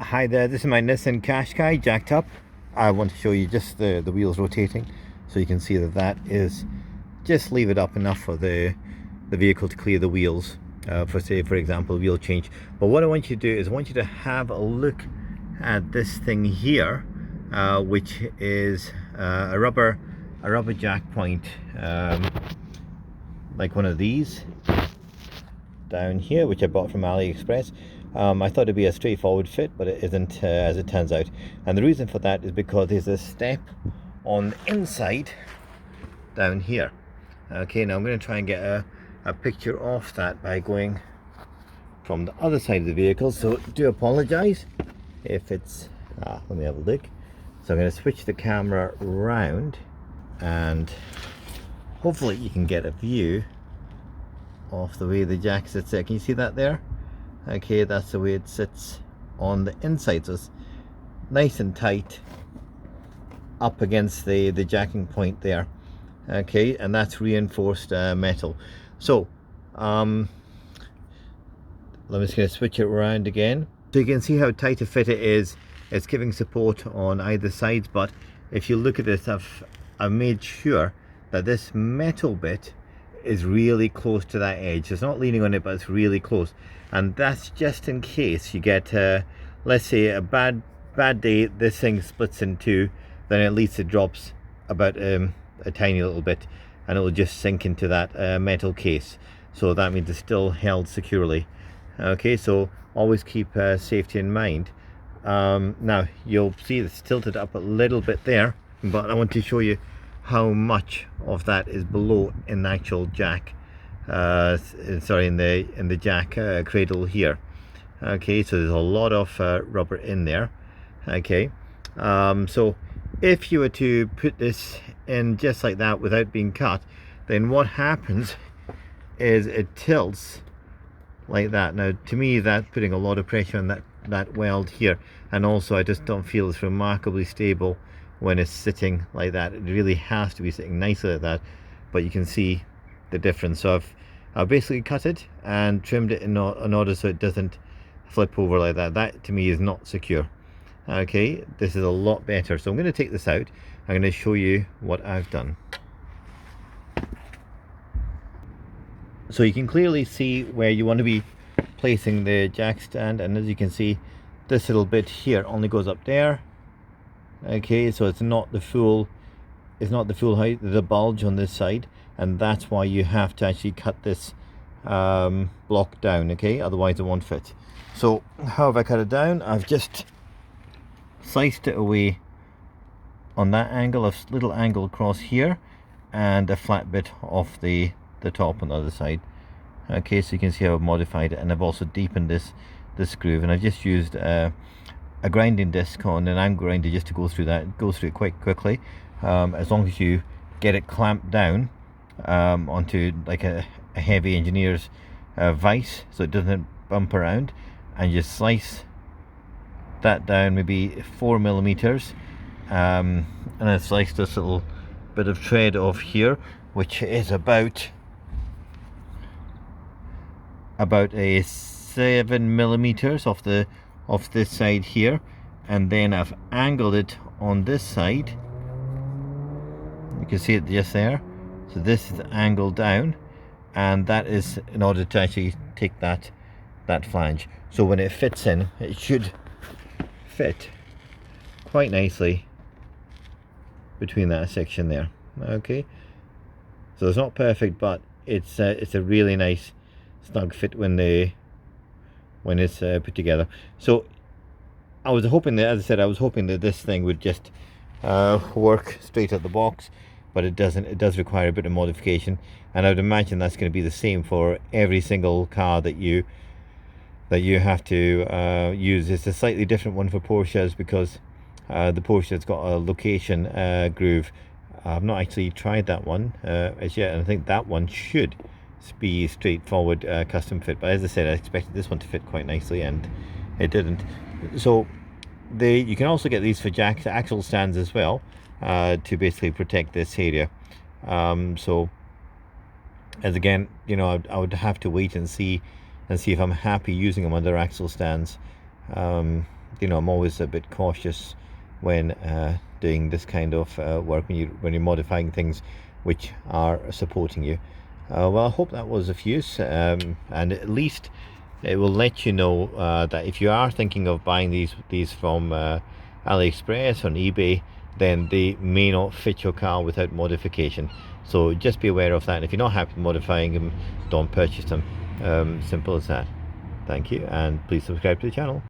Hi there, this is my Nissan Qashqai jacked up. I want to show you just the wheels rotating so you can see that that is just leave it up enough for the vehicle to clear the wheels for, say, for example, wheel change. But what I want you to do is I want you to have a look at this thing here, which is a rubber jack point, like one of these down here, which I bought from AliExpress. I thought it'd be a straightforward fit, but it isn't, as it turns out. And the reason for that is because there's a step on the inside down here. Okay, now I'm going to try and get a picture of that by going from the other side of the vehicle, so do apologize if it's let me have a look. So I'm going to switch the camera around and hopefully you can get a view of the way the jack sits there. Can you see that there? Okay, that's the way it sits on the inside, so it's nice and tight up against the jacking point there. Okay, and that's reinforced metal. So I'm just going to switch it around again so you can see how tight a fit it is. It's giving support on either sides, but if you look at this, I've made sure that this metal bit is really close to that edge. It's not leaning on it, but it's really close, and that's just in case you get let's say a bad day, this thing splits in two, then at least it drops about a tiny little bit and it will just sink into that metal case, so that means it's still held securely. Okay, so always keep safety in mind. Now you'll see it's tilted up a little bit there, but I want to show you how much of that is below in the actual jack, sorry, in the jack cradle here. Okay, so there's a lot of rubber in there. Okay, so if you were to put this in just like that without being cut, then what happens is it tilts like that. Now to me that's putting a lot of pressure on that weld here, and also I just don't feel it's remarkably stable when it's sitting like that. It really has to be sitting nicely like that, but you can see the difference. So I've basically cut it and trimmed it in order so it doesn't flip over like that. That to me is not secure. Okay, this is a lot better. So I'm going to take this out. I'm going to show you what I've done. So you can clearly see where you want to be placing the jack stand, and as you can see, this little bit here only goes up there. Okay, so it's not the full height, the bulge on this side, and that's why you have to actually cut this block down. Okay, otherwise it won't fit. So how have I cut it down? I've just sliced it away on that angle, a little angle across here, and a flat bit off the top on the other side. Okay, so you can see how I've modified it, and I've also deepened this groove, and I've just used a grinding disc on an angle grinder just to go through that. It goes through it quite quickly, as long as you get it clamped down onto like a heavy engineer's vise so it doesn't bump around, and you slice that down maybe 4 millimeters, and I sliced this little bit of thread off here, which is about a 7 millimeters off this side here, and then I've angled it on this side. You can see it just there. So this is angled down, and that is in order to actually take that flange. So when it fits in, it should fit quite nicely between that section there. Okay, so it's not perfect, but it's a really nice snug fit when it's put together. So I was hoping that, as I said, I was hoping that this thing would just work straight out the box, but it doesn't. It does require a bit of modification, and I would imagine that's going to be the same for every single car that you have to use. It's a slightly different one for Porsches because the Porsche's got a location groove. I've not actually tried that one as yet, and I think that one should be straightforward custom fit, but as I said, I expected this one to fit quite nicely and it didn't. So you can also get these for jack axle stands as well, to basically protect this area. So as again, you know, I would have to wait and see if I'm happy using them under axle stands. you know, I'm always a bit cautious when doing this kind of work, when you're modifying things which are supporting you. Well, I hope that was of use, and at least it will let you know that if you are thinking of buying these from AliExpress or eBay, then they may not fit your car without modification. So just be aware of that. If you're not happy modifying them, don't purchase them. Simple as that. Thank you, and please subscribe to the channel.